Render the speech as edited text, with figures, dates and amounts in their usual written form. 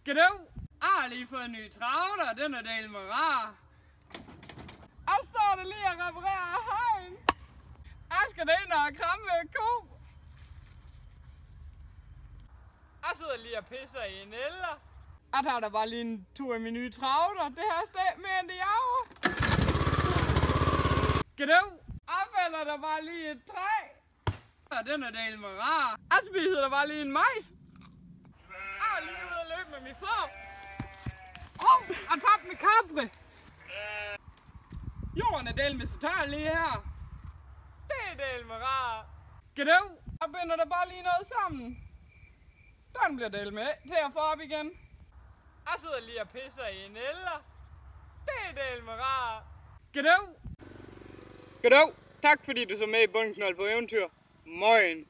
Goddag. Jeg har lige fået en ny travler, den er del med rar. Jeg står der lige og reparerer hegn. Jeg skal da ind og kramme ko. Jeg sidder lige og pisser i en eller. Jeg tager da bare lige en tur i min nye travler. Det her sted mere end det jager. Goddag. Jeg falder der bare lige et træ. Og den er del med rar. Jeg spiser der bare lige en majs. Jeg er lige ude at løbe med min får. Jeg tabte mit kapre. Jorden er del med så tør lige her. Det er del med rar. Goddag. Jeg binder der bare lige noget sammen. Den bliver del med til at få op igen. Jeg sidder lige og pisser i en eller. Det er del med rar. Goddag. Goddag. Tak fordi du så med i Bundknold på eventyr. Moin.